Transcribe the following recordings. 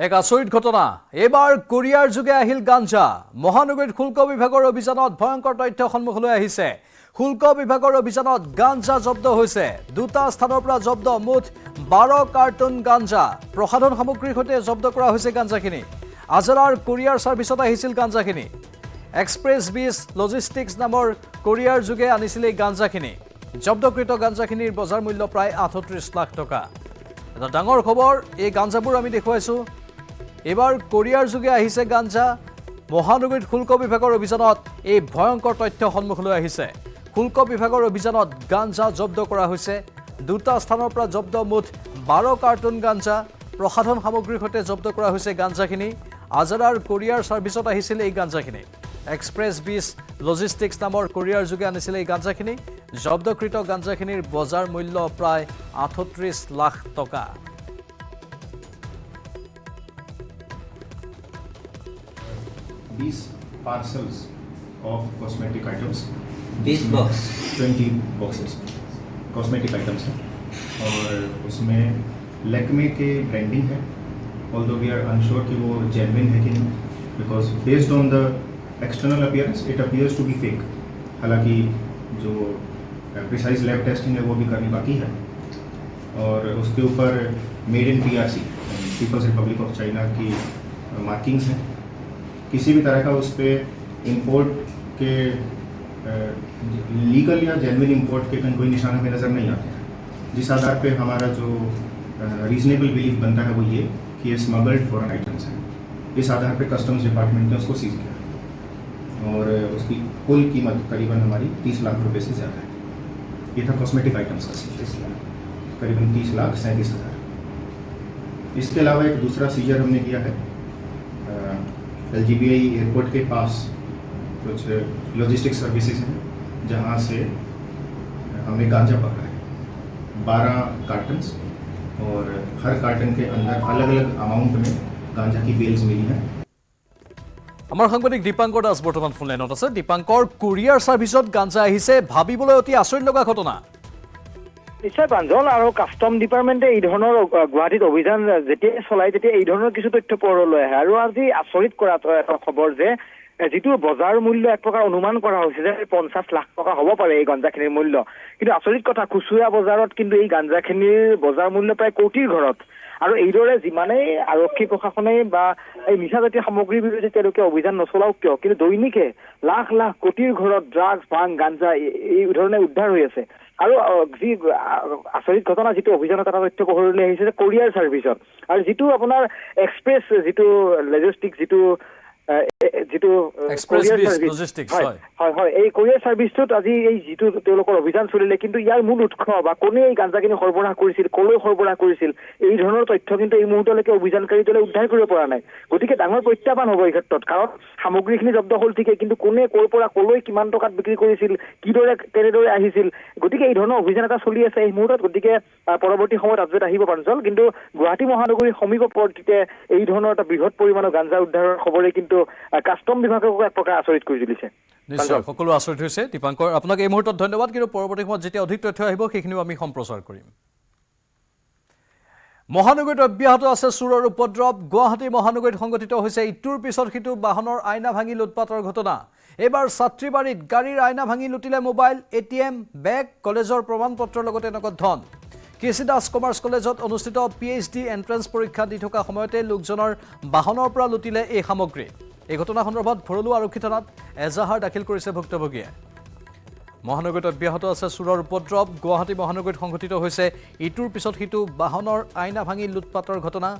এক আচৰিত ঘটনা এবাৰ কোৰিয়াৰ যোগে আহিল গাঞ্জা মহানগৰীত শুল্ক বিভাগৰ অভিযানত ভয়ংকৰ তথ্য সন্মুখলৈ আহিছে শুল্ক বিভাগৰ অভিযানত গাঞ্জা জব্দ হৈছে দুটা স্থানৰ পৰা জব্দ মুঠ 12 কাৰ্টুন গাঞ্জা প্ৰসাধন সামগ্ৰীৰ সৈতে জব্দ কৰা হৈছে গাঞ্জাখিনি আজৰাৰ কোৰিয়াৰ সাৰ্ভিসত আহিছিল গাঞ্জাখিনি এক্সপ্ৰেছ বিজ লজিষ্টিক্স নামৰ কোৰিয়াৰ যোগে আনিছিল এই গাঞ্জাখিনি জব্দকৃত গাঞ্জাখিনিৰ বজাৰ মূল্য প্ৰায় 38 লাখ টকা এটা ডাঙৰ খবৰ এই গাঞ্জাবোৰ আমি দেখুৱাইছো এবাৰ কোৰিয়াৰ যোগে আহিছে গাঞ্জা মহানগৰীত শুল্ক বিভাগৰ অভিযানত এই ভয়ংকৰ তথ্য সন্মুখলৈ আহিছে শুল্ক বিভাগৰ অভিযানত গাঞ্জা জব্দ কৰা হৈছে দুটা স্থানৰ পৰা জব্দ মুঠ 12 কাৰ্টুন গাঞ্জা প্ৰসাধন সামগ্ৰীৰ সৈতে জব্দ কৰা হৈছে গাঞ্জাখিনি আজৰাৰ কোৰিয়াৰ সাৰ্ভিসত আহিছিল এই গাঞ্জাখিনি এক্সপ্ৰেছ বিজ লজিষ্টিক্স নামৰ কোৰিয়াৰ যোগে আনিছিল এই গাঞ্জাখিনি জব্দকৃত গাঞ্জাখিনিৰ বজাৰ মূল্য প্ৰায় 38 লাখ টকা These parcels of cosmetic items. This box 20 boxes cosmetic items हैं और उसमें लैक्मे के ब्रांडिंग है although we are unsure कि वो genuine है कि नहीं because based on the external appearance it appears to be fake हालांकि जो precise lab testing है वो भी करनी बाकी है और उसके ऊपर made in PRC People's Republic of China की मार्किंग्स हैं किसी भी तरह का उस पर इम्पोर्ट के लीगल या जेन्युइन इम्पोर्ट के कोई निशान हमें नज़र नहीं आते हैं जिस आधार पे हमारा जो रीजनेबल बिलीफ बनता है वो ये कि ये स्मगल्ड फॉरेन आइटम्स हैं इस आधार पे कस्टम्स डिपार्टमेंट ने उसको सीज किया और उसकी कुल कीमत करीबन हमारी 30 लाख रुपए से ज़्यादा है ये था कॉस्मेटिक आइटम्स का सीज करीबन 30,37,000 इसके अलावा एक दूसरा सीजर हमने किया है LGBI एयरपोर्ट के पास कुछ लॉजिस्टिक सर्विसेज हैं जहाँ से हमने गांजा पकड़ा है 12 कार्टन्स और हर कार्टन के अंदर अलग अलग अमाउंट में गांजा की बेल्स मिली हैं আমাৰ সাংবাদিক দীপাংকৰ দাস বৰ্তমান ফোন লাইনত আছে দীপাংকৰ কোৰিয়াৰ সাৰ্ভিসত গাঞ্জা আহিছে ভাবিবলৈ অতি আচৰিত লগা ঘটনা নিশ্চয় প্ৰাঞ্জল আৰু কাষ্টম ডিপাৰ্টমেণ্টে এই ধৰণৰ গুৱাহাটীত অভিযান যেতিয়া চলাই তেতিয়া এই ধৰণৰ কিছু তথ্য পোহৰলৈ আহে আৰু আজি আচৰিত কৰা এটা খবৰ যে যিটো বজাৰ মূল্য এক প্ৰকাৰ অনুমান কৰা হৈছে যে 50 লাখ টকা হ'ব পাৰে এই গাঞ্জাখিনিৰ মূল্য কিন্তু আচৰিত কথা খুচুৰা বজাৰত কিন্তু এই গাঞ্জাখিনিৰ বজাৰ মূল্য প্ৰায় কোটিৰ ঘৰত আৰু এইদৰে যিমানেই আৰক্ষী প্ৰশাসনে বা এই নিচাজাতীয় সামগ্ৰীৰ বিৰুদ্ধে তেওঁলোকে অভিযান নচলাওক কিয় কিন্তু দৈনিকে লাখ লাখ কোটিৰ ঘৰত ড্ৰাগছ ভাং গাঞ্জা এই ধৰণে উদ্ধাৰ হৈ আছে আৰু যি আচৰিত ঘটনা যিটো অভিযানত এটা তথ্য পোহৰলৈ আহিছে যে কোৰিয়াৰ সাৰ্ভিসত আৰু যিটো আপোনাৰ এক্সপ্ৰেছ যিটো লজিষ্টিক্স যিটো এক্সপ্ৰেছ বিজ লজিষ্টিক্স হয় এই কোৰিয়াৰ সাৰ্ভিসটোত আজি এই যিটো তেওঁলোকৰ অভিযান চলিলে কিন্তু ইয়াৰ মূল উৎস বা কোনে এই গাঞ্জাখিনি সৰবৰাহ কৰিছিল কলৈ সৰবৰাহ কৰিছিল এই ধৰণৰ তথ্য কিন্তু এই মুহূৰ্তলৈকে অভিযানকাৰী দলে উদ্ধাৰ কৰিব পৰা নাই গতিকে ডাঙৰ প্ৰত্যাহ্বান হ'ব এই ক্ষেত্ৰত কাৰণ সামগ্ৰীখিনি জব্দ হ'ল ঠিকে কিন্তু কোনে ক'ৰ পৰা কলৈ কিমান টকাত বিক্ৰী কৰিছিল কিদৰে কেনেদৰে আহিছিল গতিকে এই ধৰণৰ অভিযান এটা চলি আছে এই মুহূৰ্তত গতিকে পৰৱৰ্তী সময়ত আপডেট আহিব প্ৰাঞ্জল কিন্তু গুৱাহাটী মহানগৰীৰ সমীপৱৰ্তীতে এই ধৰণৰ এটা বৃহৎ পৰিমাণৰ গাঞ্জা উদ্ধাৰৰ খবৰে কিন্তু কাষ্টম বিভাগক এক প্ৰকাৰ আচৰিত কৰি তুলিছে নিশ্চয় সকলো আচৰিত হৈছে দীপাংকৰ আপোনাক এই মুহূৰ্তত ধন্যবাদ কিন্তু পৰৱৰ্তী সময়ত যেতিয়া অধিক তথ্য আহিব সেইখিনিও আমি সম্প্ৰচাৰ কৰিম মহানগৰীত অব্যাহত আছে চুৰৰ উপদ্ৰৱ গুৱাহাটী মহানগৰীত সংঘটিত হৈছে ইটোৰ পিছত সিটো বাহনৰ আইনা ভাঙি লুটপাটৰ ঘটনা এবাৰ ছাত্ৰীবাৰীত গাড়ীৰ আইনা ভাঙি লুটিলে মোবাইল ATM বেগ কলেজৰ প্ৰমাণপত্ৰৰ লগতে নগদ ধন কেচি দাস কমাৰ্চ কলেজত অনুষ্ঠিত PhD এন্ট্ৰেন্স পৰীক্ষা দি থকা সময়তে লোকজনৰ বাহনৰ পৰা লুটিলে এই সামগ্ৰী এই ঘটনা সন্দৰ্ভত ভৰলু আৰক্ষী থানাত এজাহাৰ দাখিল কৰিছে ভুক্তভোগীয়ে মহানগৰীত অব্যাহত আছে চুৰৰ উপদ্ৰৱ গুৱাহাটী মহানগৰীত সংঘটিত হৈছে ইটোৰ পিছত সিটো বাহনৰ আইনা ভাঙি লুটপাটৰ ঘটনা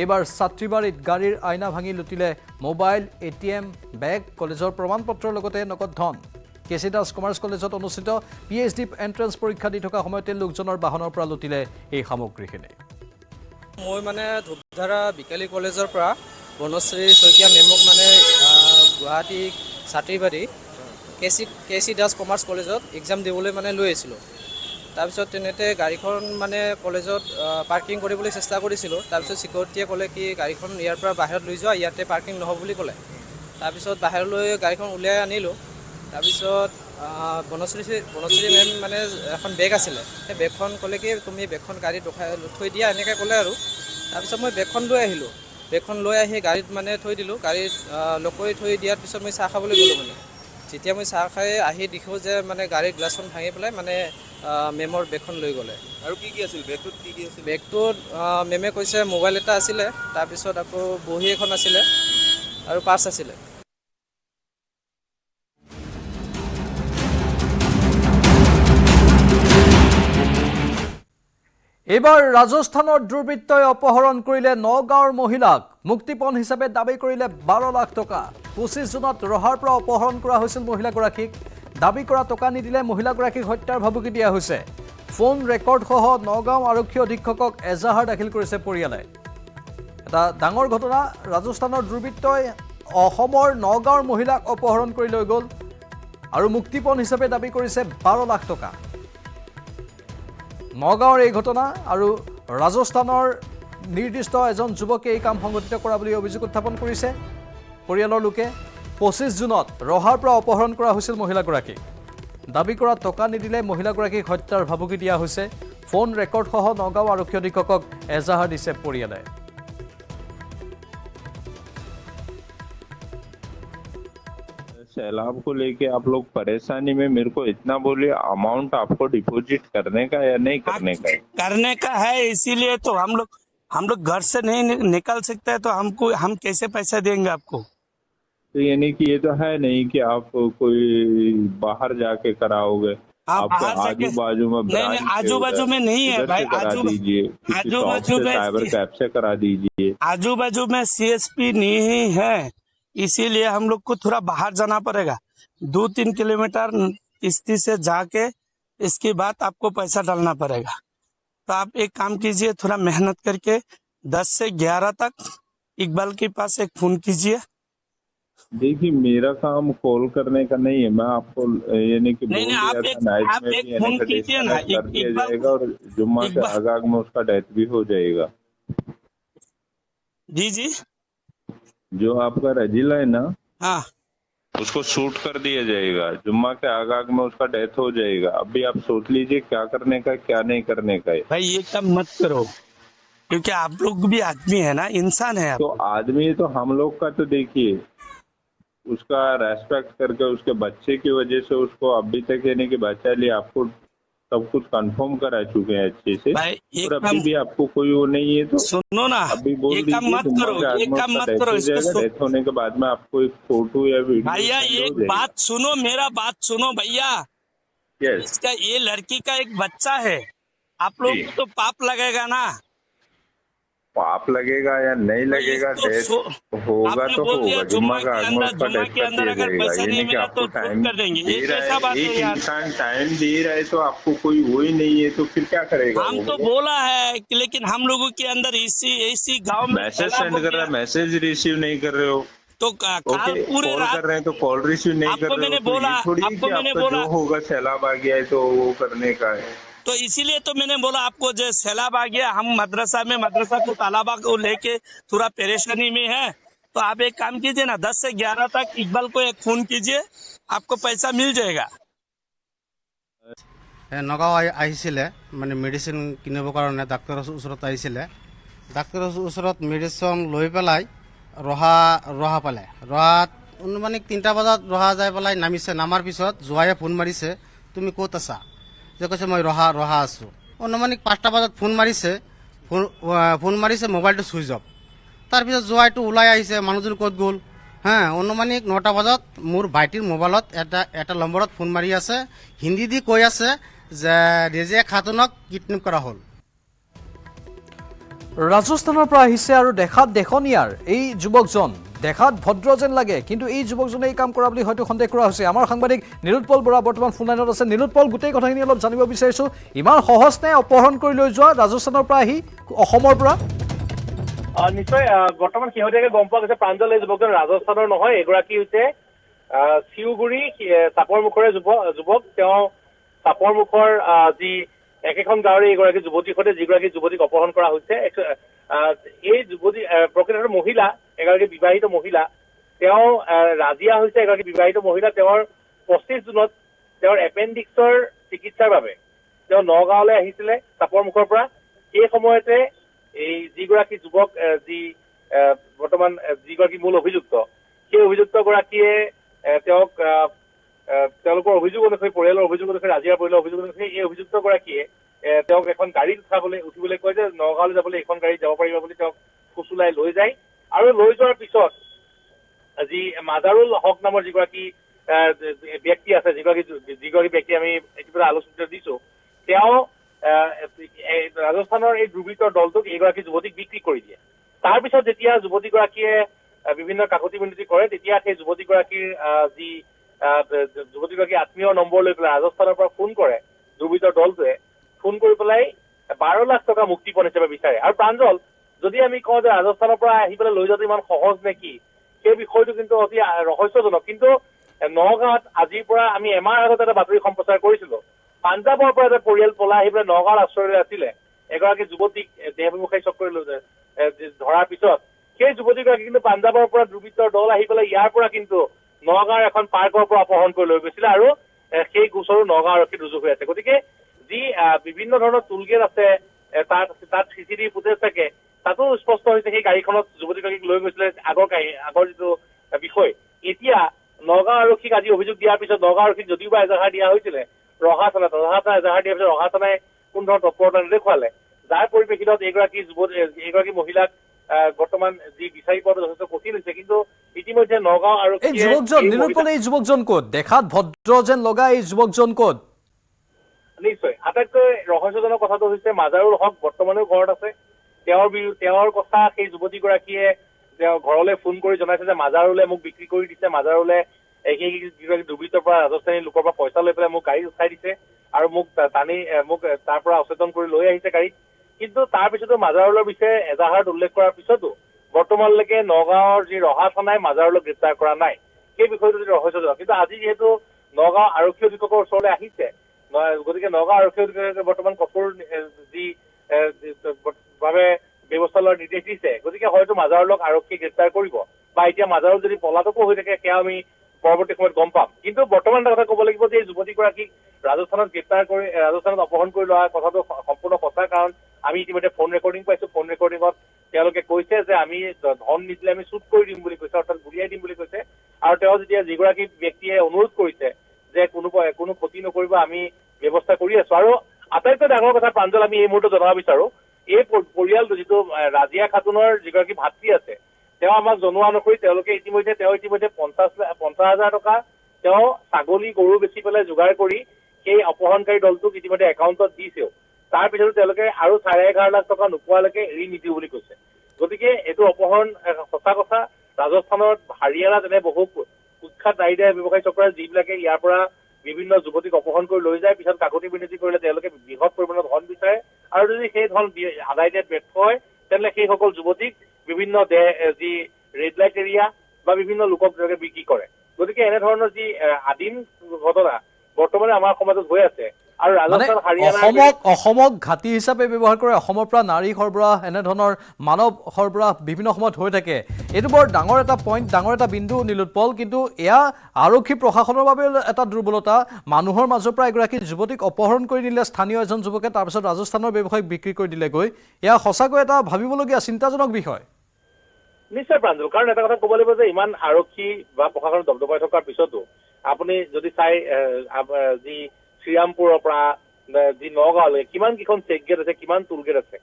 এবাৰ ছাত্ৰীবাৰীত গাড়ীৰ আইনা ভাঙি লুটিলে মোবাইল ATM বেগ কলেজৰ প্ৰমাণপত্ৰৰ লগতে নগদ ধন কেচি দাস কমাৰ্চ কলেজত অনুষ্ঠিত PhD এন্ট্ৰেন্স পৰীক্ষা দি থকা সময়তে লোকজনৰ বাহনৰ পৰা লুটিলে এই সামগ্ৰীখিনি মই মানে ধূপধাৰা বিকালী কলেজৰ পৰা বনশ্ৰী শইকীয়া মেমক মানে গুৱাহাটী ছাত্ৰীবাৰী কেচি দাস কমাৰ্চ কলেজত এক্সাম দিবলৈ মানে লৈ আহিছিলোঁ তাৰপিছত তেনেতে গাড়ীখন মানে কলেজত পাৰ্কিং কৰিবলৈ চেষ্টা কৰিছিলোঁ তাৰপিছত চিকিউৰিটিয়ে ক'লে কি গাড়ীখন ইয়াৰ পৰা বাহিৰত লৈ যোৱা ইয়াতে পাৰ্কিং নহ'ব বুলি ক'লে তাৰপিছত বাহিৰলৈ গাড়ীখন উলিয়াই আনিলোঁ তাৰপিছত বনশ্ৰী মেম মানে এখন বেগ আছিলে সেই বেগখন ক'লে কি তুমি বেগখন গাড়ীত থৈ দিয়া এনেকৈ ক'লে আৰু তাৰপিছত মই বেগখন লৈ আহিলোঁ বেগখন লৈ আহি গাড়ীত মানে থৈ দিলোঁ। গাড়ীত লক কৰি থৈ দিয়াৰ পিছত মই চাহ খাবলৈ গ'লোঁ মানে। যেতিয়া মই চাহ খাই আহি দেখোঁ যে মানে গাড়ীৰ গ্লাছখন ভাঙি পেলাই মানে মেমৰ বেগখন লৈ গ'লে। আৰু কি আছিল বেগটোত কি আছিল? বেগটোত মেমে কৈছে মোবাইল এটা আছিলে, তাৰপিছত আকৌ বহী এখন আছিলে আৰু পাৰ্চ আছিলে। এইবাৰ ৰাজস্থানৰ দুৰ্বৃত্তই অপহৰণ কৰিলে 9 গাঁৱৰ মহিলাক। মুক্তিপণ হিচাপে দাবী কৰিলে 12 লাখ টকা। 25 জুনত ৰহাৰ পৰা অপহৰণ কৰা হৈছিল মহিলাগৰাকীক। দাবী কৰা টকা নিদিলে মহিলাগৰাকীক হত্যাৰ ভাবুকি দিয়া হৈছে। ফোন ৰেকৰ্ডসহ 9 গাঁও আৰক্ষী অধীক্ষকক এজাহাৰ দাখিল কৰিছে পৰিয়ালে। এটা ডাঙৰ ঘটনা। ৰাজস্থানৰ দুৰ্বৃত্তই অসমৰ 9 গাঁৱৰ মহিলাক অপহৰণ কৰি লৈ গ'ল আৰু মুক্তিপণ হিচাপে দাবী কৰিছে 12 লাখ টকা। 9 গাঁৱৰ এই ঘটনা আৰু ৰাজস্থানৰ নিৰ্দিষ্ট এজন যুৱকে এই কাম সংঘটিত কৰা বুলি অভিযোগ উত্থাপন কৰিছে পৰিয়ালৰ লোকে। 25 জুনত ৰহাৰ পৰা অপহৰণ কৰা হৈছিল মহিলাগৰাকীক। দাবী কৰা টকা নিদিলে মহিলাগৰাকীক হত্যাৰ ভাবুকি দিয়া হৈছে। ফোন ৰেকৰ্ডসহ 9 গাঁও আৰক্ষী অধীক্ষকক এজাহাৰ দিছে পৰিয়ালে। सैलाब को लेके आप लोग परेशानी में मेरे को इतना बोलिए, अमाउंट आपको डिपॉजिट करने का या नहीं करने का है? करने का है, इसीलिए तो हम लोग घर से नहीं निकल सकते, तो हम कैसे पैसा देंगे आपको? तो यानी कि ये तो है नहीं कि आप कोई बाहर जाके कराओगे। आप आपके बाहर जाके- आजू बाजू में नहीं, आजू बाजू में नहीं है भाई, करा दीजिए, आजू बाजू में साइबर कैफ से करा दीजिए। आजू बाजू में CSP नहीं है, इसीलिए हम लोग को थोड़ा बाहर जाना पड़ेगा। 2-3 किलोमीटर किस्ती से जाके इसके बाद आपको पैसा डालना पड़ेगा। तो आप एक काम कीजिए, थोड़ा मेहनत करके 10 से 11 तक इकबाल के पास एक फोन कीजिए। देखिए मेरा काम कॉल करने का नहीं है, मैं आपको यानी कि नहीं, बोल आप दिया एक- था नाइट आप में एक भी यानी फोन कि कीजिए ना, डिस्कनेक्ट कर दिया इकबाल- जाएगा और जुम्मा के इकबाल- आगाग में उसका डेथ भी हो जाएगा। जी जो आपका रजीला है ना, हाँ, उसको शूट कर दिया जाएगा। जुम्मा के आगाग में उसका डेथ हो जाएगा। अभी आप सोच लीजिए क्या करने का क्या नहीं करने का है। भाई ये काम मत करो, क्योंकि आप लोग भी आदमी है ना, इंसान है आप। तो आदमी तो हम लोग का तो देखिए, उसका रेस्पेक्ट करके उसके बच्चे की वजह से उसको अभी तक यानी कि बचा लिया। आपको सब कुछ कंफर्म करा चुके हैं अच्छे से, भाई एक और अभी काम भी आपको कोई वो नहीं है तो सुनो ना, अभी बोल ये काम दीजिए मत जुम्मा करो, के आग ये में काम उसका मत डेथ करो, हो इसको जाएगा। डेथ होने के बाद में आपको एक फोटो या वीडियो भैया सेंड हो एक जाएगा। बात सुनो, मेरा बात सुनो भैया। यस इसका ये लड़की का एक बच्चा है, आप लोग जी। को तो पाप लगेगा ना। पाप लगेगा या नहीं लगेगा, इसको डेथ होगा आपने तो बोल दिया होगा। जुम्मा का आग में उसका जुम्मा डेथ के कर अंदर दिया अगर जाएगा। पैसा नहीं यानी कि मिला आपको तो टाइम कर देंगे। दे ये रहा कैसा बात है, है एक यार? इंसान टाइम दे रहा है तो आपको कोई वो ही नहीं है तो फिर क्या करेगा? हम तो बोला है कि लेकिन हम लोगों के अंदर इसी गांव में मैसेज सैलाब सेंड हो कर रहा है, गया। मैसेज रिसीव नहीं कर रहे हो। तो काल ओके, पूरे कॉल रात कर रहे हैं तो कॉल रिसीव नहीं आपको कर रहे मैंने हो। तो बोला- ये थोड़ी है आपको कि मैंने आपका बोला- जो होगा सैलाब आ गया है तो वो करने का है। तो इसीलिए तो मैंने बोला आपको, जो सैलाब आ गया, हम मदरसा को तालाबा को लेके थोड़ा परेशानी में है। तो आप एक काम कीजिए ना, 10 से 11 तक इकबाल को एक फोन कीजिए, आपको पैसा मिल जाएगा। নগাঁও আহিছিলে মানে মেডিচিন কিনিবৰ কাৰণে ডাক্তৰৰ ওচৰত আহিছিলে। ডাক্তৰৰ ওচৰত মেডিচিন লৈ পেলাই ৰহা পালে। ৰহাত অনুমানিক 3টা বজাত ৰহা যাই পেলাই নামিছে। নামাৰ পিছত জোৱাইয়ে ফোন মাৰিছে, তুমি ক'ত আছা? যে কৈছে মই ৰহা আছোঁ। অনুমানিক 5টা বজাত ফোন মাৰিছে, মোবাইলটো চুইচ অফ। তাৰপিছত জোৱাইটো ওলাই আহিছে, মানুহজন ক'ত গ'ল? অনুমানিক 9টা বজাত মোৰ ভাইটিৰ মোবাইলত এটা নম্বৰত ফোন মাৰি আছে, হিন্দী দি কৈ আছে যে ৰেজিয়া খাতুনক কিডনেপ কৰা হ'ল। ৰাজস্থানৰ পৰা আহিছে আৰু দেখাত দেখনীয়াৰ এই যুৱকজন। দেখাত ভদ্ৰ যেন লাগে, কিন্তু এই যুৱকজনে এই কাম কৰা বুলি হয়তো সন্দেহ কৰা হৈছে। আমাৰ সাংবাদিক নীলোৎপল বৰা বৰ্তমান ফোন লাইনত আছে। নীলোৎপল, গোটেই কথাখিনি অলপ জানিব বিচাৰিছোঁ। ইমান সহজ নে অপহৰণ কৰি লৈ যোৱা ৰাজস্থানৰ পৰা আহি অসমৰ পৰা? নিশ্চয় বৰ্তমান শেহতীয়াকৈ গম পোৱা গৈছে প্ৰাঞ্জল এই যুৱকজন ৰাজস্থানৰ নহয়, এগৰাকী হৈছে শিউগুৰি চাপৰ মুখৰে যুৱক। তেওঁ চাপৰ মুখৰ যি একেখন গাঁৱৰে এগৰাকী যুৱতীৰ সৈতে যিগৰাকী যুৱতীক অপহৰণ কৰা হৈছে। এই যুৱতী প্ৰকৃততে মহিলা, এগৰাকী বিবাহিত মহিলা। তেওঁ ৰাজিয়া হৈছে এগৰাকী বিবাহিত মহিলা। তেওঁৰ 25 জুনত তেওঁৰ এপেণ্ডিক্সৰ চিকিৎসাৰ বাবে তেওঁ নগাঁৱলৈ আহিছিলে চাপৰ মুখৰ পৰা। এই সময়তে এই যিগৰাকী যুৱক, যি বৰ্তমান যিগৰাকী মূল অভিযুক্ত সেই অভিযুক্তগৰাকীয়ে তেওঁলোকৰ অভিযোগ অনুসৰি পৰিয়ালৰ অভিযোগ অনুসৰি ৰাজিয়াৰ পৰিয়ালৰ অভিযোগ অনুসৰি এই অভিযুক্তগৰাকীয়ে তেওঁক এখন গাড়ীত উঠিবলৈ কয় যে নগাঁৱলৈ যাবলৈ এখন গাড়ীত যাব পাৰিবা বুলি তেওঁক ফুচুলাই লৈ যায় আৰু লৈ যোৱাৰ পিছত যি মাজাৰুল হক নামৰ যিগৰাকী ব্যক্তি আছে যিগৰাকী ব্যক্তি আমি ইতিমধ্যে আলোচনা দিছো তেওঁ ৰাজস্থানৰ এই দুৰ্বৃত্তৰ দলটোক এইগৰাকী যুৱতীক বিক্ৰী কৰি দিয়ে। তাৰপিছত যেতিয়া যুৱতীগৰাকীয়ে বিভিন্ন কাকতি মিনতি কৰে তেতিয়া সেই যুৱতীগৰাকীৰ যি যুৱতীগৰাকী আত্মীয় নম্বৰ লৈ পেলাই ৰাজস্থানৰ পৰা ফোন কৰে দুৰ্বৃত্তৰ দলটোৱে ফোন কৰি পেলাই 12 লাখ টকা মুক্তিপণ হিচাপে বিচাৰে। আৰু প্ৰাঞ্জল যদি আমি কওঁ যে ৰাজস্থানৰ পৰা আহি পেলাই লৈ যোৱাটো ইমান সহজ নেকি সেই বিষয়টো কিন্তু অতি ৰহস্যজনক। কিন্তু নগাঁৱত আজিৰ পৰা আমি এমাহ আগত এটা বাতৰি সম্প্ৰচাৰ কৰিছিলো পাঞ্জাৱৰ পৰা এটা পৰিয়াল পলাই আহি পেলাই নগাঁৱৰ আশ্ৰয় আছিলে এগৰাকী যুৱতীক দেহ ব্যৱসায়ী চক্ৰই ধৰাৰ পিছত সেই যুৱতীগৰাকী কিন্তু পাঞ্জাৱৰ পৰা দুৰ্বৃত্তৰ দল আহি পেলাই ইয়াৰ পৰা কিন্তু নগাঁৱৰ এখন পাৰ্কৰ পৰা অপহৰণ কৰি লৈ গৈছিলে আৰু সেই গোচৰো নগাঁও আৰক্ষীত ৰুজু হৈ আছে। গতিকে যি বিভিন্ন ধৰণৰ টুলগেট আছে তাত CCTV ফুটেজ থাকে তাতো স্পষ্ট হৈছে সেই গাড়ীখনত যুৱতীগৰাকীক লৈ গৈছিলে আগৰ যিটো বিষয়। এতিয়া নগাঁও আৰক্ষীক আজি অভিযোগ দিয়াৰ পিছত নগাঁও আৰক্ষীক যদিও বা এজাহাৰ দিয়া হৈছিলে ৰহা থানা এজাহাৰ দিয়াৰ পিছত ৰহা থানাই কোনো ধৰণৰ তৎপৰতা নেদেখুৱালে যাৰ পৰিপ্ৰেক্ষিতত এইগৰাকী মহিলাক বৰ্তমান যি বিচাৰি পোৱাটো যথেষ্ট কঠিন হৈছে। কিন্তু ইতিমধ্যে নগাঁও এই যুৱকজন ক'ত দেখাত ভদ্ৰ যেন লগা এই যুৱকজন ক'ত? নিশ্চয় আটাইতকৈ ৰহস্যজনক কথাটো হৈছে মাজাৰুল হক বৰ্তমানেও ঘৰত আছে। তেওঁৰ কথা সেই যুৱতীগৰাকীয়ে তেওঁ ঘৰলৈ ফোন কৰি জনাইছে যে মাজাৰুলে মোক বিক্ৰী কৰি দিছে, মাজাৰুলে সেই দুৰ্বৃত্তৰ পৰা ৰাজস্থানী লোকৰ পৰা পইচা লৈ পেলাই মোক গাড়ী উঠাই দিছে আৰু মোক তাৰ পৰা অচেতন কৰি লৈ আহিছে গাড়ীত। কিন্তু তাৰ পিছতো মাজাৰুলৰ বিষয়ে এজাহাৰত উল্লেখ কৰাৰ পিছতো বৰ্তমানলৈকে নগাঁৱৰ যি ৰহা থানাই মাজাৰুলক গ্ৰেপ্তাৰ কৰা নাই। সেই বিষয়টো ৰহস্যজনক। কিন্তু আজি যিহেতু নগাঁও আৰক্ষী অধীক্ষকৰ ওচৰলৈ আহিছে গতিকে নগাঁও আৰক্ষী অধীক্ষকে বৰ্তমান কঠোৰ যি ভাৱে ব্যৱস্থা লোৱাৰ নিৰ্দেশ দিছে গতিকে হয়তো মাজাৰুলক আৰক্ষীয়ে গ্ৰেপ্তাৰ কৰিব বা এতিয়া মাজাৰুল যদি পলাতকো হৈ থাকে সেয়া আমি পৰৱৰ্তী সময়ত গম পাম। কিন্তু বৰ্তমান এটা কথা ক'ব লাগিব যে এই যুৱতীগৰাকীক ৰাজস্থানত অপহৰণ কৰি লোৱা কথাটো সম্পূৰ্ণ সঁচা। কাৰণ আমি ইতিমধ্যে ফোন ৰেকৰ্ডিং পাইছো। ফোন ৰেকৰ্ডিঙত তেওঁলোকে কৈছে যে আমি ধন নিদিলে আমি শ্বুট কৰি দিম বুলি কৈছে, অৰ্থাৎ গুলিয়াই দিম বুলি কৈছে। আৰু তেওঁ যেতিয়া যিগৰাকী ব্যক্তিয়ে অনুৰোধ কৰিছে যে কোনো ক্ষতি নকৰিব আমি ব্যৱস্থা কৰি আছো। আৰু আটাইতকৈ ডাঙৰ কথা প্ৰাঞ্জল আমি এই মুহূৰ্তত জনাব বিচাৰো এই পৰিয়ালটো যিটো ৰাজিয়া খাতুনৰ যিগৰাকী ভাতৃ আছে তেওঁ আমাক জনোৱা অনুসৰি তেওঁ ইতিমধ্যে 50,000 টকা তেওঁ ছাগলী গৰু বেচি পেলাই যোগাৰ কৰি সেই অপহৰণকাৰী দলটোক ইতিমধ্যে একাউণ্টত দিছেও। তাৰ পিছতো তেওঁলোকে আৰু 11.5 লাখ টকা নোপোৱালৈকে এৰি নিদিও বুলি কৈছে। গতিকে এইটো অপহৰণ সঁচা কথা। ৰাজস্থানত হাৰিয়ানাত এনে বহু কুখ্যাত নাৰীদেহ ব্যৱসায়ী চক্ৰ যিবিলাকে ইয়াৰ পৰা বিভিন্ন যুৱতীক অপহৰণ কৰি লৈ যায় পিছত কাকতি মিনতি কৰিলে তেওঁলোকে বৃহৎ পৰিমাণৰ ধন বিচাৰে আৰু যদি সেই ধন আদায় দিয়াত ব্যৰ্থ হয় তেনেহ'লে সেইসকল যুৱতীক বিভিন্ন যি ৰেড লাইট এৰিয়া বা বিভিন্ন লোকক তেওঁলোকে বিক্ৰী কৰে। গতিকে এনেধৰণৰ যি আদিম ঘটনা বৰ্তমানে আমাৰ সমাজত হৈ আছে আৰু ৰাজস্থান অসমক ঘাটি হিচাপে ব্যৱহাৰ কৰে, অসমৰ পৰা নাৰী সৰবৰাহ এনেধৰণৰ মানৱ সৰবৰাহ বিভিন্ন সময়ত হৈ থাকে। এইটো বৰ ডাঙৰ এটা পইণ্ট, ডাঙৰ এটা বিন্দু নীলোৎপল। কিন্তু এয়া আৰক্ষী প্ৰশাসনৰ বাবে এটা দুৰ্বলতা। মানুহৰ মাজৰ পৰা এগৰাকী যুৱতীক অপহৰণ কৰি নিলে স্থানীয় এজন যুৱকে, তাৰপিছত ৰাজস্থানৰ ব্যৱসায়িক বিক্ৰী কৰি দিলেগৈ। এয়া সঁচাকৈ এটা ভাবিবলগীয়া চিন্তাজনক বিষয়। নিশ্চয় প্ৰাঞ্জল, কাৰণ এটা কথা ক'ব লাগিব যে ইমান আৰক্ষী বা প্ৰশাসন দবদবাই থকাৰ পিছতো আপুনি যদি চাই যি শ্ৰীৰামপুৰৰ পৰা যি নগাঁৱলৈ কিমান কেইখন চেক গেট আছে, কিমান টুল গেট আছে,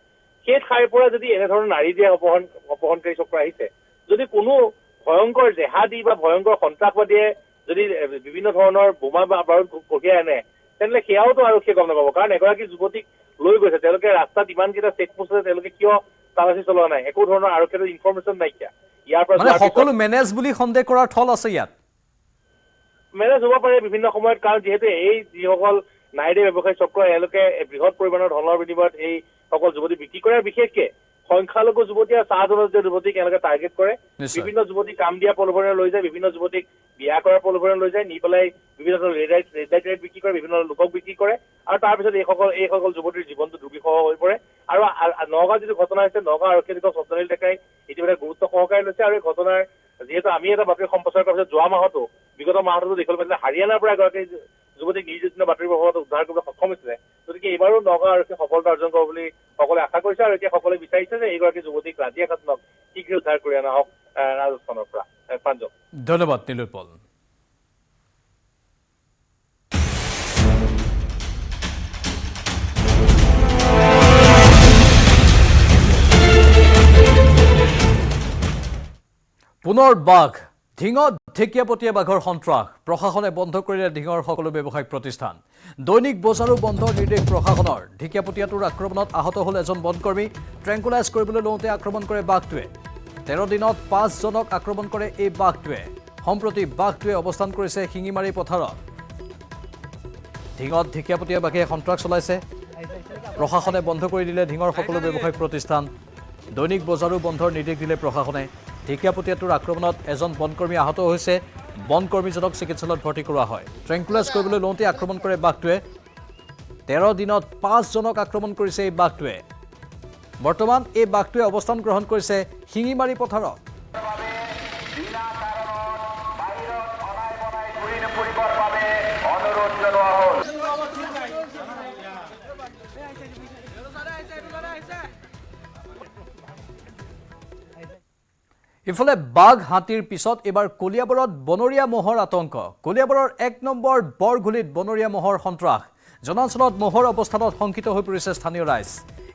সেই ঠাইৰ পৰা যদি এনেধৰণৰ নাৰী দিয়া অপহৰণকাৰী চক্ৰ আহিছে, যদি কোনো ভয়ংকৰ জেহাদী বা ভয়ংকৰ সন্ত্ৰাসবাদীয়ে যদি বিভিন্ন ধৰণৰ বোমা বা বাৰুদ কঢ়িয়াই আনে তেনেহ'লে সেয়াওতো আৰক্ষীয়ে গম নাপাব। কাৰণ এগৰাকী যুৱতীক লৈ গৈছে, তেওঁলোকে ৰাস্তাত ইমানকেইটা চেকপোষ্ট আছে, তেওঁলোকে কিয় তালাচী চলোৱা নাই? একো ধৰণৰ আৰক্ষীৰ ইনফৰমেশ্যন নাইকিয়া। ইয়াৰ পৰা সকলো মেনেজ বুলি সন্দেহ কৰাৰ থল আছে ইয়াত। মেনেজ হ'ব পাৰে বিভিন্ন সময়ত, কাৰণ যিহেতু এই যিসকল নাৰীদেহ ব্যৱসায়ী চক্ৰ এওঁলোকে বৃহৎ পৰিমাণৰ ধনৰ বিনিময়ত এই সকল যুৱতী বিক্ৰী কৰে। বিশেষকে সংখ্যালঘু যুৱতী আৰু চাহ জনজাতীয় যুৱতীক এওঁলোকে টাৰ্গেট কৰে। বিভিন্ন যুৱতীক কাম দিয়া প্ৰলোভনেৰে লৈ যায়, বিভিন্ন যুৱতীক বিয়া কৰাৰ প্ৰলোভনেৰে লৈ যায়, নি পেলাই বিভিন্ন ধৰণৰ ৰেড লাইট বিক্ৰী কৰে, বিভিন্ন লোকক বিক্ৰী কৰে আৰু তাৰপিছত এইসকল যুৱতীৰ জীৱনটো দুৰ্বিষহ হৈ পৰে। আৰু নগাঁও যিটো ঘটনা হৈছে, নগাঁও আৰক্ষী অধীক্ষক স্বপ্নলীল ডেকাই ইতিমধ্যে গুৰুত্ব সহকাৰে লৈছে। আৰু এই ঘটনাৰ যিহেতু আমি এটা বাতৰি সম্প্ৰচাৰ কৰাৰ পিছত বিগত মাহতো দেখিবলৈ পাইছিলে হাৰিয়ানাৰ পৰা এগৰাকী যুৱতীক নিৰ্যাতনৰ বাতৰি প্ৰভাৱত উদ্ধাৰ কৰিবলৈ সক্ষম হৈছিলে। গতিকে এইবাৰো নগাঁও আৰক্ষীয়ে সফলতা অৰ্জন কৰিব বুলি সকলোৱে আশা কৰিছে আৰু এতিয়া সকলোৱে বিচাৰিছে যে এইগৰাকী যুৱতীক ৰাজিয়া খাতুনক শীঘ্ৰে উদ্ধাৰ কৰি অনা হওক ৰাজস্থানৰ পৰা। প্ৰাঞ্জল। ধন্যবাদ নীলোৎপল। পুনৰ বাঘ ঢিঙত ঢেকীয়াপতীয়া বাঘৰ সন্ত্ৰাস প্ৰশাসনে বন্ধ কৰিলে ঢিঙৰ সকলো ব্যৱসায়িক প্ৰতিষ্ঠান দৈনিক বজাৰো বন্ধৰ নিৰ্দেশ প্ৰশাসনৰ ঢেকীয়াপতীয়াটোৰ আক্ৰমণত আহত হ'ল এজন বনকৰ্মী ট্ৰেংকুলাইজ কৰিবলৈ লওঁতে আক্ৰমণ কৰে বাঘটোৱে 13 দিনত 5 জনক আক্ৰমণ কৰে এই বাঘটোৱে সম্প্ৰতি বাঘটোৱে অৱস্থান কৰিছে শিঙিমাৰী পথাৰত ঢিঙত ঢেকীয়াপতীয়া বাঘে সন্ত্ৰাস চলাইছে প্ৰশাসনে বন্ধ কৰি দিলে ঢিঙৰ সকলো ব্যৱসায়িক প্ৰতিষ্ঠান দৈনিক বজাৰো বন্ধৰ নিৰ্দেশ দিলে প্ৰশাসনে ঢেকীয়াপতীয়াটোৰ আক্ৰমণত এজন বনকৰ্মী আহত হৈছে বনকৰ্মীজনক চিকিৎসালয়ত ভৰ্তি কৰোৱা হয় ট্ৰেংকুলাইজ কৰিবলৈ লওঁতে আক্ৰমণ কৰে বাঘটোৱে 13 দিনত 5 জনক আক্ৰমণ কৰিছে এই বাঘটোৱে বৰ্তমান এই বাঘটোৱে অৱস্থান গ্ৰহণ কৰিছে শিঙিমাৰী পথাৰত ইফালে বাঘ হাতীৰ পিছত এবাৰ কলিয়াবৰত বনৰীয়া মহৰ আতংক কলিয়াবৰৰ 1 নম্বৰ বৰগুলিত বনৰীয়া মহৰ সন্ত্ৰাস জনাঞ্চলত মহৰ অৱস্থানত শংকিত হৈ পৰিছে স্থানীয় ৰাইজ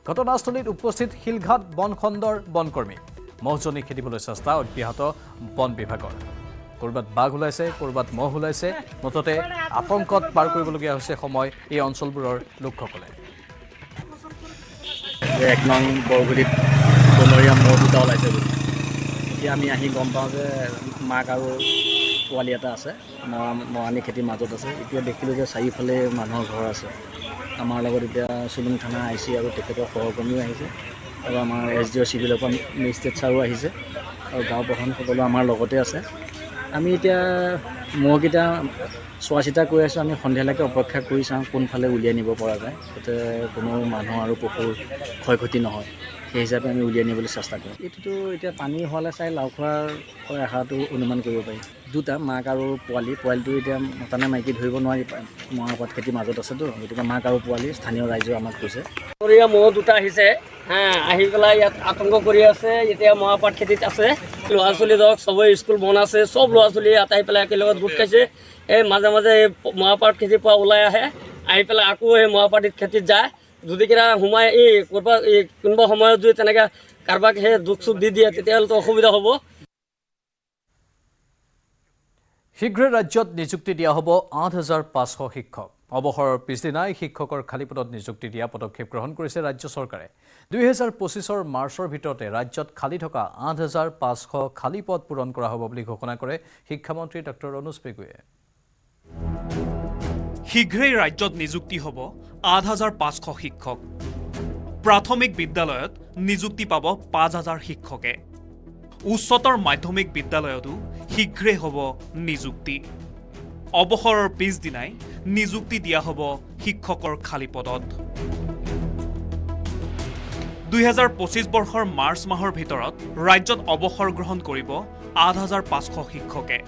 ঘটনাস্থলীত উপস্থিত শিলঘাট বনখণ্ডৰ বনকৰ্মী মহজনী খেদিবলৈ চেষ্টা অব্যাহত বন বিভাগৰ কৰবাত বাঘ ওলাইছে কৰবাত মহ ওলাইছে মুঠতে আতংকত পাৰ কৰিবলগীয়া হৈছে সময় এই অঞ্চলবোৰৰ লোকসকলে 1 নং বৰগুলিত বনৰীয়া মহ দুটা ওলাইছে আমি আহি গম পাওঁ যে মাক আৰু পোৱালি এটা আছে মৰাণী খেতিৰ মাজত আছে এতিয়া দেখিলোঁ যে চাৰিওফালে মানুহৰ ঘৰ আছে আমাৰ লগত এতিয়া চুলুং থানা আইচি আৰু তেখেতৰ সহকৰ্মীও আহিছে আৰু আমাৰ SDO চিভিলৰ পৰা মেজিষ্ট্ৰেট ছাৰো আহিছে আৰু গাঁও প্ৰধান সকলো আমাৰ লগতে আছে আমি এতিয়া মহকেইটা চোৱা চিতা কৰি আছোঁ আমি সন্ধিয়ালৈকে অপেক্ষা কৰি চাওঁ কোনফালে উলিয়াই নিব পৰা যায় যাতে কোনো মানুহ আৰু পশুৰ ক্ষয়ক্ষতি নহয় সেই হিচাপে আমি উলিয়াই নিবলৈ চেষ্টা কৰোঁ এইটোতো এতিয়া পানী হোৱালে চাই লাও খোৱাৰ আশাটো অনুমান কৰিব পাৰি দুটা মাক আৰু পোৱালিটো এতিয়া মতানে মাইকী ধৰিব নোৱাৰি মৰাপাট খেতিৰ মাজত আছেতো গতিকে মাক আৰু পোৱালি স্থানীয় ৰাইজেও আমাক কৈছে বনৰীয়া মহ দুটা আহিছে আহি পেলাই ইয়াত আতংক কৰি আছে এতিয়া মৰাপাট খেতিত আছে ল'ৰা ছোৱালী ধৰক চবৰে স্কুল বন্ধ আছে চব ল'ৰা ছোৱালী ইয়াত আহি পেলাই একেলগত গোট খাইছে এই মাজে মাজে এই মৰাপাট খেতিৰ পৰা ওলাই আহে আহি পেলাই আকৌ এই মৰাপাট খেতিত যায় যদি কিনা সোমাই এই ক'ৰবাত এই কোনোবা সময়ত যদি তেনেকৈ কাৰোবাক সেই দুখ চুখ দি দিয়ে তেতিয়াহ'লেতো অসুবিধা হ'ব শীঘ্ৰে ৰাজ্যত নিযুক্তি দিয়া হ'ব ৮৫০০ শিক্ষক অৱসৰৰ পিছদিনাই শিক্ষকৰ খালী পদত নিযুক্তি দিয়া পদক্ষেপ গ্ৰহণ কৰিছে ৰাজ্য চৰকাৰে ২০২৫ৰ মাৰ্চৰ ভিতৰতে ৰাজ্যত খালী থকা ৮৫০০ খালী পদ পূৰণ কৰা হ'ব বুলি ঘোষণা কৰে শিক্ষামন্ত্ৰী ডক্টৰ অনুজ পেগুৱে শীঘ্ৰেই ৰাজ্যত নিযুক্তি হ'ব ৮৫০০ শিক্ষক প্ৰাথমিক বিদ্যালয়ত নিযুক্তি পাব ৫০০০ শিক্ষকে উচ্চতৰ মাধ্যমিক বিদ্যালয়তো শীঘ্ৰেই হ'ব নিযুক্তি অৱসৰৰ পিছদিনাই নিযুক্তি দিয়া হ'ব শিক্ষকৰ খালী পদত ২০২৫ বৰ্ষৰ মাৰ্চ মাহৰ ভিতৰত ৰাজ্যত অৱসৰ গ্ৰহণ কৰিব ৮৫০০ শিক্ষকে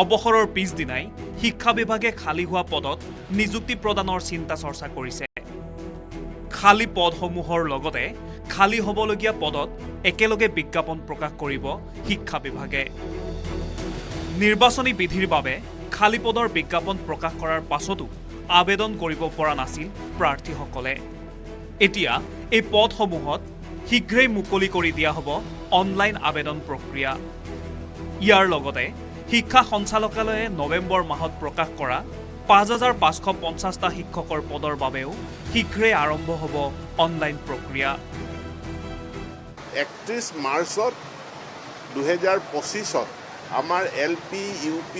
অৱসৰৰ পিছদিনাই শিক্ষা বিভাগে খালী হোৱা পদত নিযুক্তি প্ৰদানৰ চিন্তা চৰ্চা কৰিছে খালী পদসমূহৰ লগতে খালী হ'বলগীয়া পদত একেলগে বিজ্ঞাপন প্ৰকাশ কৰিব শিক্ষা বিভাগে নিৰ্বাচনী বিধিৰ বাবে খালী পদৰ বিজ্ঞাপন প্ৰকাশ কৰাৰ পাছতো আবেদন কৰিব পৰা নাছিল প্ৰাৰ্থীসকলে এতিয়া এই পদসমূহত শীঘ্ৰেই মুকলি কৰি দিয়া হ'ব অনলাইন আবেদন প্ৰক্ৰিয়া ইয়াৰ লগতে শিক্ষা সঞ্চালকালয়ে নৱেম্বৰ মাহত প্ৰকাশ কৰা ৫৫৫০টা শিক্ষকৰ পদৰ বাবেও শীঘ্ৰেই আৰম্ভ হ'ব অনলাইন প্ৰক্ৰিয়া ৩১ মাৰ্চত ২০২৫ত আমাৰ LP, UP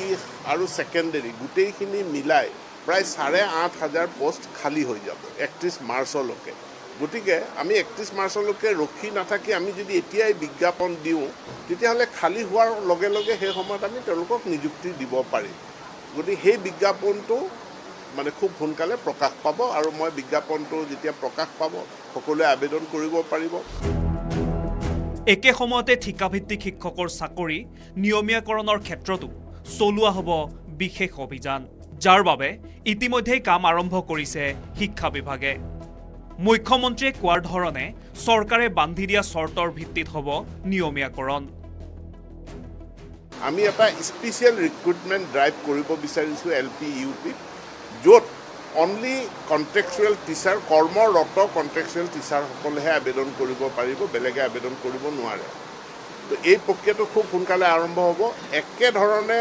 আৰু ছেকেণ্ডেৰী গোটেইখিনি মিলাই প্ৰায় ৮,৫০০ পোষ্ট খালী হৈ যাব ৩১ মাৰ্চলৈকে গতিকে আমি ৩১ মাৰ্চলৈকে ৰখি নাথাকি আমি যদি এতিয়াই বিজ্ঞাপন দিওঁ তেতিয়াহ'লে খালী হোৱাৰ লগে লগে সেই সময়ত আমি তেওঁলোকক নিযুক্তি দিব পাৰিম গতিকে সেই বিজ্ঞাপনটো মানে খুব সোনকালে প্ৰকাশ পাব আৰু মই বিজ্ঞাপনটো যেতিয়া প্ৰকাশ পাব সকলোৱে আবেদন কৰিব পাৰিব একে সময়তে ঠিকাভিত্তিক শিক্ষকৰ চাকৰি নিয়মীয়াকৰণৰ ক্ষেত্ৰতো চলোৱা হ'ব বিশেষ অভিযান যাৰ বাবে ইতিমধ্যেই কাম আৰম্ভ কৰিছে শিক্ষা বিভাগে মুখ্যমন্ত্ৰীয়ে কোৱাৰ ধৰণে চৰকাৰে বান্ধি দিয়া চৰ্তৰ ভিত্তিত হ'ব নিয়মীয়াকৰণ। আমি এটা স্পেচিয়েল ৰিক্ৰুটমেণ্ট ড্ৰাইভ কৰিব বিচাৰিছোঁ LP UP য'ত অনলি কণ্ট্ৰেকচুৱেল টিচাৰ কৰ্মৰত কণ্ট্ৰেকচুৱেল টিচাৰসকলেহে আবেদন কৰিব পাৰিব, বেলেগে আবেদন কৰিব নোৱাৰে। তো এই প্ৰক্ৰিয়াটো খুব সোনকালে আৰম্ভ হ'ব। একেধৰণে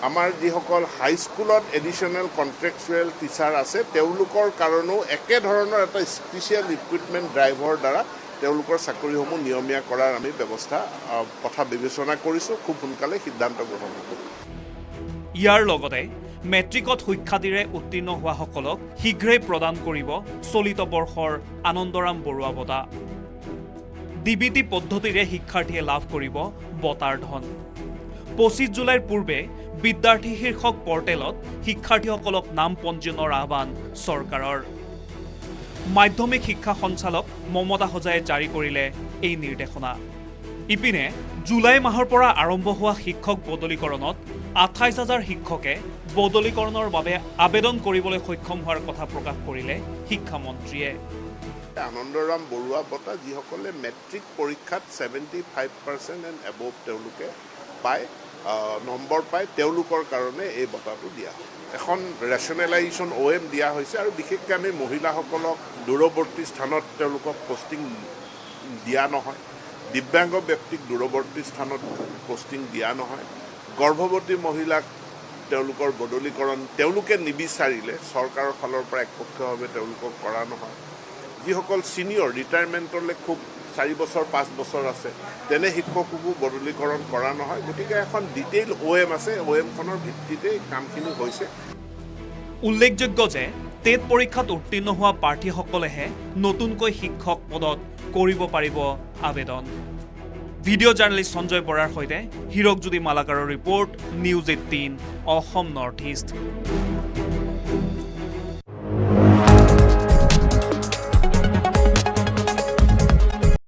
আমাৰ যিসকল হাইস্কুলত এডিশ্যনেল কণ্ট্ৰেকচুৱেল টিচাৰ আছে তেওঁলোকৰ কাৰণেও একেধৰণৰ এটা স্পেচিয়েল ৰিক্ৰুটমেণ্ট ড্ৰাইভৰ দ্বাৰা তেওঁলোকৰ চাকৰিসমূহ নিয়মীয়া কৰাৰ আমি ব্যৱস্থা কথা বিবেচনা কৰিছোঁ। খুব সোনকালে সিদ্ধান্ত গ্ৰহণ হ'ব। ইয়াৰ লগতে মেট্ৰিকত সুখ্যাতিৰে উত্তীৰ্ণ হোৱাসকলক শীঘ্ৰেই প্ৰদান কৰিব চলিত বৰ্ষৰ আনন্দৰাম বৰুৱা বঁটা। DBT পদ্ধতিৰে শিক্ষাৰ্থীয়ে লাভ কৰিব বঁটাৰ ধন। 25 জুলাইৰ পূৰ্বে বিদ্যাৰ্থী শীৰ্ষক পৰ্টেলত শিক্ষাৰ্থীসকলক নাম পঞ্জীয়নৰ আহ্বান চৰকাৰৰ। মাধ্যমিক শিক্ষা সঞ্চালক মমতা হজায়ে জাৰি কৰিলে এই নিৰ্দেশনা। ইপিনে জুলাই মাহৰ পৰা আৰম্ভ হোৱা শিক্ষক বদলীকৰণত 28,000 শিক্ষকে বদলীকৰণৰ বাবে আবেদন কৰিবলৈ সক্ষম হোৱাৰ কথা প্ৰকাশ কৰিলে শিক্ষামন্ত্ৰীয়ে। আনন্দৰাম বৰুৱা বঁটা যিসকলে মেট্ৰিক পৰীক্ষাত 75% এণ্ড এবভ তেওঁলোকে পায়, নম্বৰ পায়, তেওঁলোকৰ কাৰণে এই বঁটাটো দিয়া হয়। এখন ৰেচনেলাইজেশ্যন OM দিয়া হৈছে আৰু বিশেষকৈ আমি মহিলাসকলক দূৰৱৰ্তী স্থানত তেওঁলোকক পষ্টিং দিয়া নহয়, দিব্যাংগ ব্যক্তিক দূৰৱৰ্তী স্থানত পষ্টিং দিয়া নহয়, গৰ্ভৱতী মহিলাক তেওঁলোকৰ বদলীকৰণ তেওঁলোকে নিবিচাৰিলে চৰকাৰৰ ফালৰ পৰা একপক্ষীয়ভাৱে তেওঁলোকক কৰা নহয়। যিসকল ছিনিয়ৰ ৰিটায়াৰমেণ্টলৈ খুব 4 বছৰ 5 বছৰ আছে তেনে শিক্ষককো বদলীকৰণ কৰা নহয়। গতিকে এখন ডিটেইল OM আছে, OMখনৰ ভিত্তিতে কামখিনি হৈছে। উল্লেখযোগ্য যে টেট পৰীক্ষাত উত্তীৰ্ণ হোৱা প্ৰাৰ্থীসকলেহে নতুনকৈ শিক্ষক পদত কৰিব পাৰিব আবেদন। ভিডিঅ' জাৰ্নেলিষ্ট সঞ্জয় বৰাৰ সৈতে হীৰকজ্যোতি মালাকাৰৰ report, news 18 Assam north east.